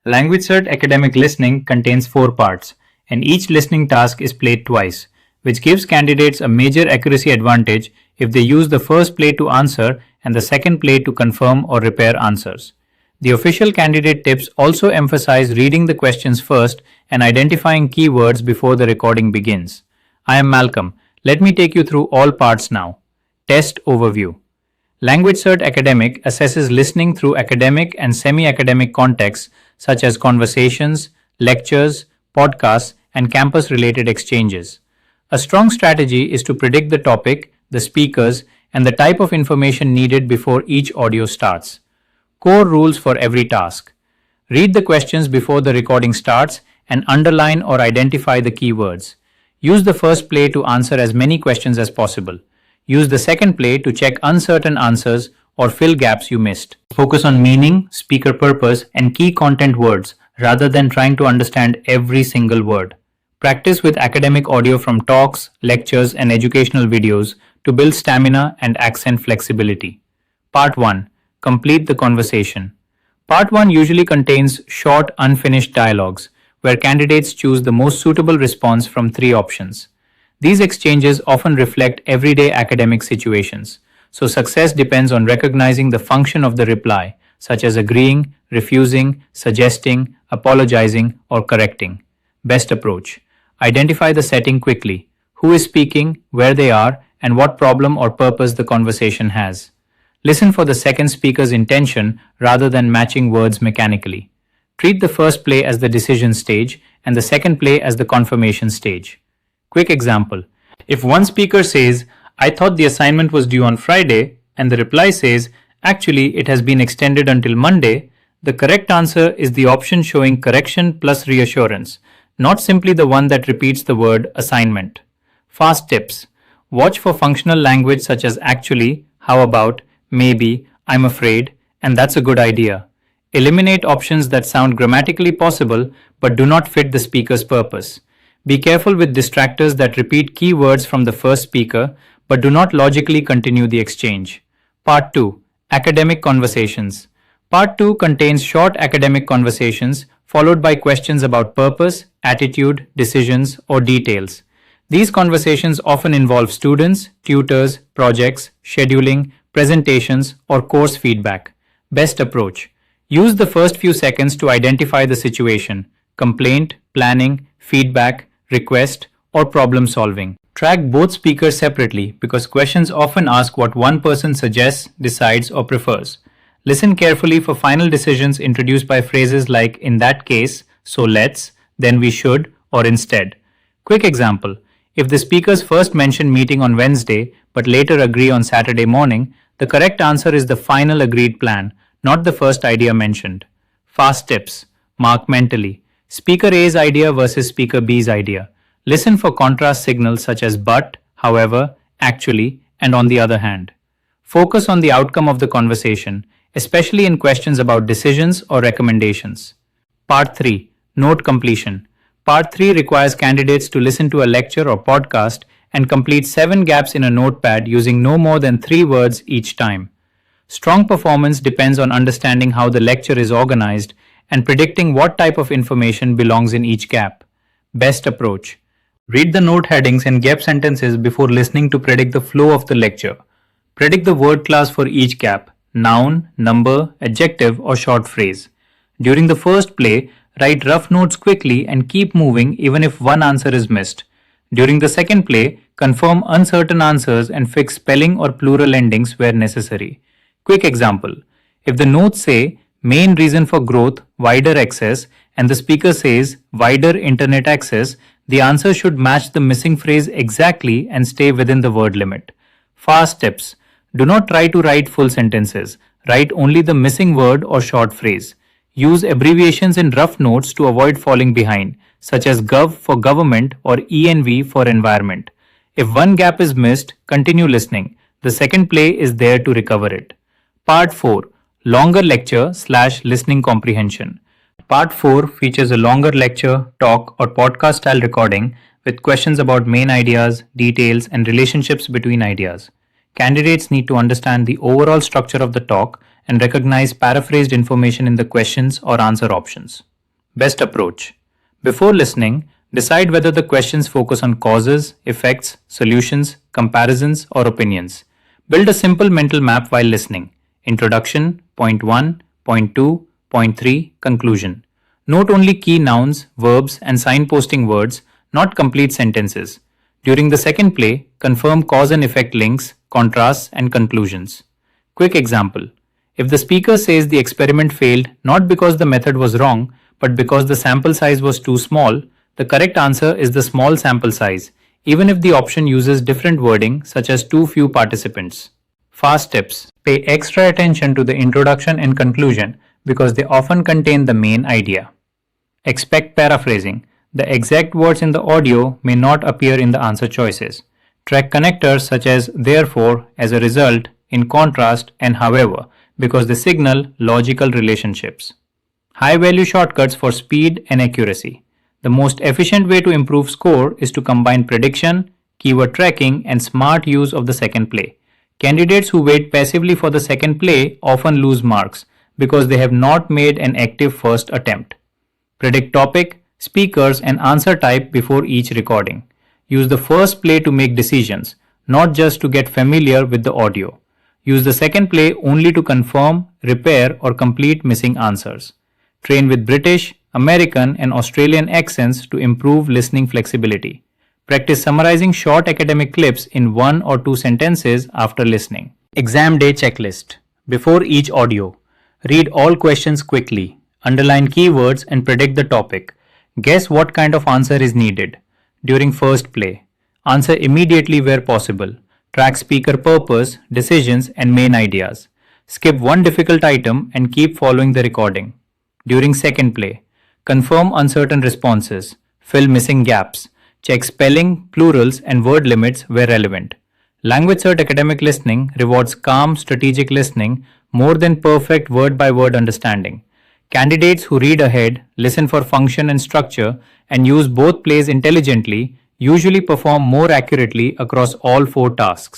LanguageCert Academic Listening contains 4 parts, and each listening task is played twice, which gives candidates a major accuracy advantage if they use the first play to answer and the second play to confirm or repair answers. The official candidate tips also emphasize reading the questions first and identifying keywords before the recording begins. I am Malcolm. Let me take you through all parts now. Test overview. LanguageCert Academic assesses listening through academic and semi-academic contexts such as conversations, lectures, podcasts, and campus-related exchanges. A strong strategy is to predict the topic, the speakers, and the type of information needed before each audio starts. Core rules for every task. Read the questions before the recording starts and underline or identify the keywords. Use the first play to answer as many questions as possible. Use the second play to check uncertain answers or fill gaps you missed. Focus on meaning, speaker purpose, and key content words rather than trying to understand every single word. Practice with academic audio from talks, lectures, and educational videos to build stamina and accent flexibility. Part 1. Complete the conversation. Part 1 usually contains short, unfinished dialogues where candidates choose the most suitable response from 3 options. These exchanges often reflect everyday academic situations, so success depends on recognizing the function of the reply, such as agreeing, refusing, suggesting, apologizing, or correcting. Best approach. Identify the setting quickly. Who is speaking, where they are, and what problem or purpose the conversation has. Listen for the second speaker's intention rather than matching words mechanically. Treat the first play as the decision stage and the second play as the confirmation stage. Quick example. If one speaker says, "I thought the assignment was due on Friday," and the reply says, "Actually, it has been extended until Monday," the correct answer is the option showing correction plus reassurance, not simply the one that repeats the word assignment. Fast tips. Watch for functional language such as actually, how about, maybe, I'm afraid, and that's a good idea. Eliminate options that sound grammatically possible but do not fit the speaker's purpose. Be careful with distractors that repeat key words from the first speaker but do not logically continue the exchange. Part 2. Academic conversations. Part 2 contains short academic conversations followed by questions about purpose, attitude, decisions, or details. These conversations often involve students, tutors, projects, scheduling, presentations, or course feedback. Best approach. Use the first few seconds to identify the situation, complaint, planning, feedback, request, or problem solving. Track both speakers separately because questions often ask what one person suggests, decides, or prefers. Listen carefully for final decisions introduced by phrases like "in that case," "so let's," "then we should," or "instead." Quick example. If the speakers first mention meeting on Wednesday but later agree on Saturday morning, the correct answer is the final agreed plan, not the first idea mentioned. Fast tips. Mark mentally. Speaker A's idea versus Speaker B's idea. Listen for contrast signals such as but, however, actually, and on the other hand. Focus on the outcome of the conversation, especially in questions about decisions or recommendations. Part 3. Note completion. Part 3 requires candidates to listen to a lecture or podcast and complete 7 gaps in a notepad using no more than 3 words each time. Strong performance depends on understanding how the lecture is organized and predicting what type of information belongs in each gap. Best approach. Read the note headings and gap sentences before listening to predict the flow of the lecture. Predict the word class for each gap, noun, number, adjective, or short phrase. During the first play, write rough notes quickly and keep moving even if one answer is missed. During the second play, confirm uncertain answers and fix spelling or plural endings where necessary. Quick example. If the notes say, "main reason for growth, wider access," and the speaker says, "wider internet access," the answer should match the missing phrase exactly and stay within the word limit. Fast tips. Do not try to write full sentences. Write only the missing word or short phrase. Use abbreviations in rough notes to avoid falling behind, such as gov for government or ENV for environment. If one gap is missed, continue listening. The second play is there to recover it. Part 4. Longer lecture/listening comprehension. Part 4 features a longer lecture, talk, or podcast style recording with questions about main ideas, details, and relationships between ideas. Candidates need to understand the overall structure of the talk and recognize paraphrased information in the questions or answer options. Best approach. Before listening, decide whether the questions focus on causes, effects, solutions, comparisons, or opinions. Build a simple mental map while listening. Introduction, point 1, point 2, point 3, conclusion. Note only key nouns, verbs, and signposting words, not complete sentences. During the second play, confirm cause and effect links, contrasts, and conclusions. Quick example. If the speaker says the experiment failed not because the method was wrong, but because the sample size was too small, the correct answer is the small sample size, even if the option uses different wording such as too few participants. Fast tips. Pay extra attention to the introduction and conclusion because they often contain the main idea. Expect paraphrasing. The exact words in the audio may not appear in the answer choices. Track connectors such as therefore, as a result, in contrast, and however, because they signal logical relationships. High-value shortcuts for speed and accuracy. The most efficient way to improve score is to combine prediction, keyword tracking, and smart use of the second play. Candidates who wait passively for the second play often lose marks because they have not made an active first attempt. Predict topic, speakers, and answer type before each recording. Use the first play to make decisions, not just to get familiar with the audio. Use the second play only to confirm, repair, or complete missing answers. Train with British, American, and Australian accents to improve listening flexibility. Practice summarizing short academic clips in 1 or 2 sentences after listening. Exam day checklist. Before each audio, read all questions quickly. Underline keywords and predict the topic. Guess what kind of answer is needed. During first play, answer immediately where possible. Track speaker purpose, decisions, and main ideas. Skip one difficult item and keep following the recording. During second play, confirm uncertain responses, fill missing gaps, check spelling, plurals, and word limits where relevant. LanguageCert Academic Listening rewards calm, strategic listening more than perfect word-by-word understanding. Candidates who read ahead, listen for function and structure, and use both plays intelligently usually perform more accurately across all 4 tasks.